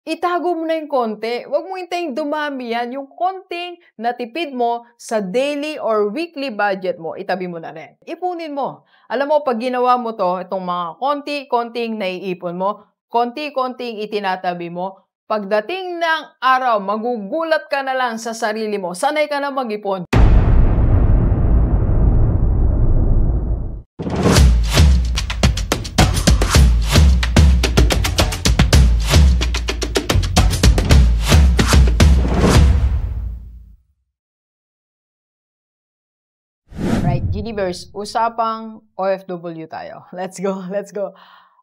itago mo na yung konti. Huwag mo hintaying dumami yan. Yung konting natipid mo sa daily or weekly budget mo, itabi mo na rin. Ipunin mo. Alam mo, pag ginawa mo to, itong mga konti-konting naiipon mo, konti-konting itinatabi mo, pagdating ng araw, magugulat ka na lang sa sarili mo. Sanay ka na mag-ipon. Right, Giniverse, usapang OFW tayo. Let's go, let's go.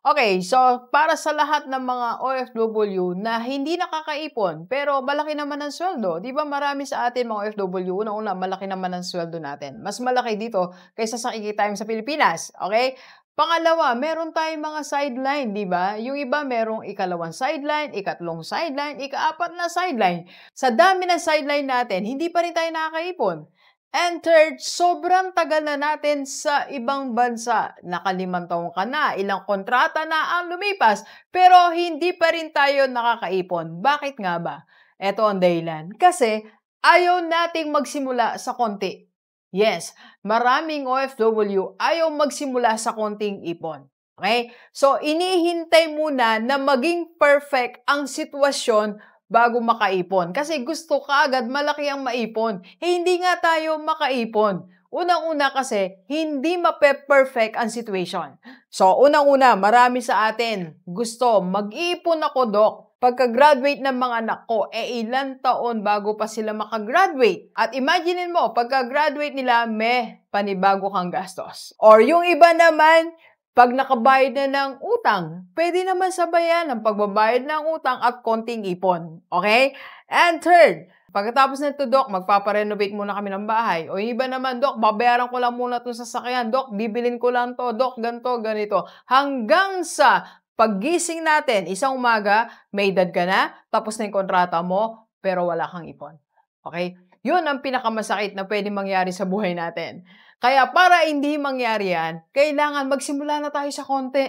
Okay, so para sa lahat ng mga OFW na hindi nakakaipon, pero malaki naman ang sweldo. Di ba marami sa atin mga OFW, una-una, malaki naman ang sweldo natin. Mas malaki dito kaysa sa kikita sa Pilipinas, okay? Pangalawa, meron tayong mga sideline, di ba? Yung iba merong ikalawang sideline, ikatlong sideline, ikaapat na sideline. Sa dami ng sideline natin, hindi pa rin tayo nakakaipon. And third, sobrang tagal na natin sa ibang bansa. Nakalimang taon ka na, ilang kontrata na ang lumipas, pero hindi pa rin tayo nakakaipon. Bakit nga ba? Ito ang dahilan. Kasi ayaw nating magsimula sa konti. Yes, maraming OFW ayaw magsimula sa konting ipon. Okay? So, inihintay muna na maging perfect ang sitwasyon bago makaipon. Kasi gusto ka agad malaki ang maipon. Hindi nga tayo makaipon. Unang-una kasi, hindi mape-perfect ang situation. So, unang-una, marami sa atin gusto, mag-iipon ako, Dok. Pagka-graduate ng mga anak ko, ilang taon bago pa sila makagraduate. At imaginein mo, pagka-graduate nila, may panibago kang gastos. Or yung iba naman, pag nakabayad na ng utang, pwede naman sabayan ang pagbabayad ng utang at konting ipon. Okay? And third, pagkatapos nito, Dok, magpaparenovate muna kami ng bahay. O yung iba naman, Dok, babayaran ko lang muna itong sasakyan. Dok, bibilin ko lang to. Dok, ganito, ganito. Hanggang sa paggising natin, isang umaga, may edad ka na, tapos na yung kontrata mo, pero wala kang ipon. Okay? Yun ang pinakamasakit na pwede mangyari sa buhay natin. Kaya para hindi mangyari yan, kailangan magsimula na tayo sa konti.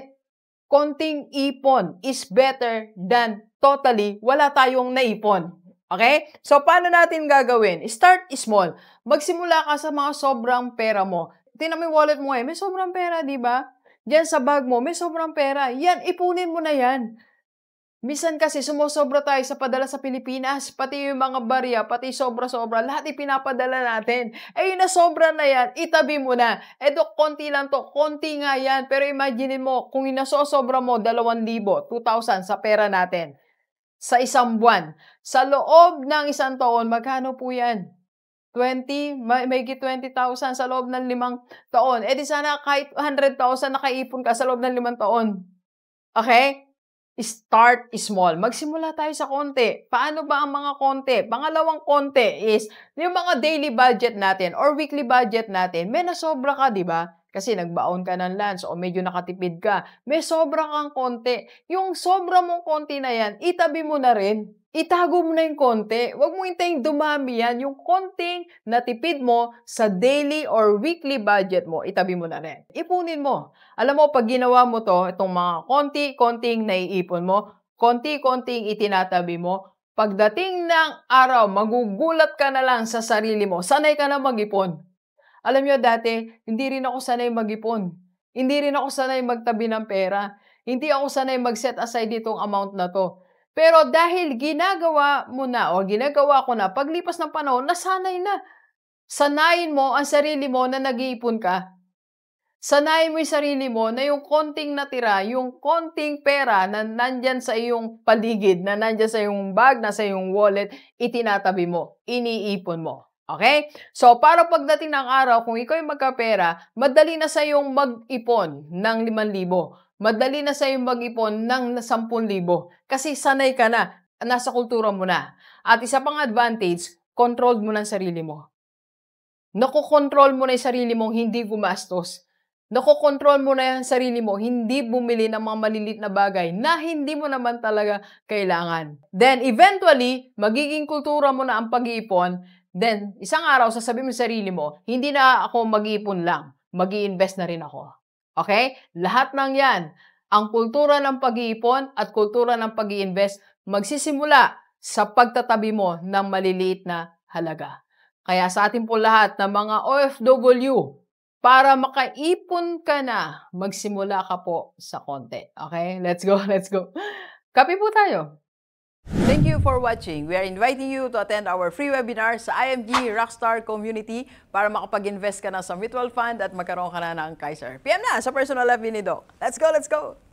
Konting ipon is better than totally wala tayong naipon. Okay? So, paano natin gagawin? Start small. Magsimula ka sa mga sobrang pera mo. Tingnan mo yung wallet mo may sobrang pera, di ba? Diyan sa bag mo, may sobrang pera. Yan, ipunin mo na yan. Minsan kasi sumusobra tayo sa padala sa Pilipinas, pati yung mga barya, pati sobra-sobra, lahat ipinapadala natin. Yung nasobra na yan, itabi mo na. Dok, konti lang to, konti nga yan. Pero imagine mo, kung inasosobra mo, 2,000, 2,000 sa pera natin. Sa isang buwan. Sa loob ng isang taon, magkano po yan? 20, may 20,000 sa loob ng 5 taon. Di sana kahit 100,000 nakaipon ka sa loob ng 5 taon. Okay? Start small. Magsimula tayo sa konti. Paano ba ang mga konti? Pangalawang konti is yung mga daily budget natin or weekly budget natin. May nasobra ka, di ba? Kasi nagbaon ka ng lunch o medyo nakatipid ka. May sobra kang konti. Yung sobra mong konti na yan, itabi mo na rin. Itago mo na yung konti. Huwag mo hintaying dumami yan. Yung konting natipid mo sa daily or weekly budget mo, itabi mo na rin. Ipunin mo. Alam mo, pag ginawa mo to, itong mga konti-konting naiipon mo, konti-konting itinatabi mo, pagdating ng araw, magugulat ka na lang sa sarili mo. Sanay ka na mag-ipon. Alam nyo, dati, hindi rin ako sanay mag-ipon. Hindi rin ako sanay magtabi ng pera. Hindi ako sanay mag-set aside itong amount na to. Pero dahil ginagawa mo na o ginagawa ko na, paglipas ng panahon, nasanay na. Sanayin mo ang sarili mo na nag-iipon ka. Sanayin mo yung sarili mo na yung konting natira, yung konting pera na nandyan sa iyong paligid, na nandyan sa iyong bag, nasa iyong wallet, itinatabi mo, iniipon mo. Okay? So, para pagdating ng araw, kung ikaw yung magkapera, madali na sa iyong mag-ipon ng 5,000. Madali na sa iyong mag-ipon ng 10,000 kasi sanay ka na, nasa kultura mo na. At isa pang advantage, control mo ng sarili mo. Nakokontrol mo na yung sarili mong hindi gumastos. Nakokontrol mo na yung sarili mo, hindi bumili ng mga malilit na bagay na hindi mo naman talaga kailangan. Then, eventually, magiging kultura mo na ang pag-iipon. Then, isang araw, sasabihin mo sa sarili mo, hindi na ako mag-iipon lang, mag-i-invest na rin ako. Okay? Lahat ng yan, ang kultura ng pag-iipon at kultura ng pag-i-invest, magsisimula sa pagtatabi mo ng maliliit na halaga. Kaya sa ating po lahat ng mga OFW, para makaipon ka na, magsimula ka po sa konti. Okay? Let's go, let's go. Kape po tayo. Thank you for watching. We are inviting you to attend our free webinar sa IMG Rockstar Community para makapag-invest ka na sa mutual fund at magkaroon ka na ng Kaiser. PM na sa personal FB ni Doc. Let's go, let's go!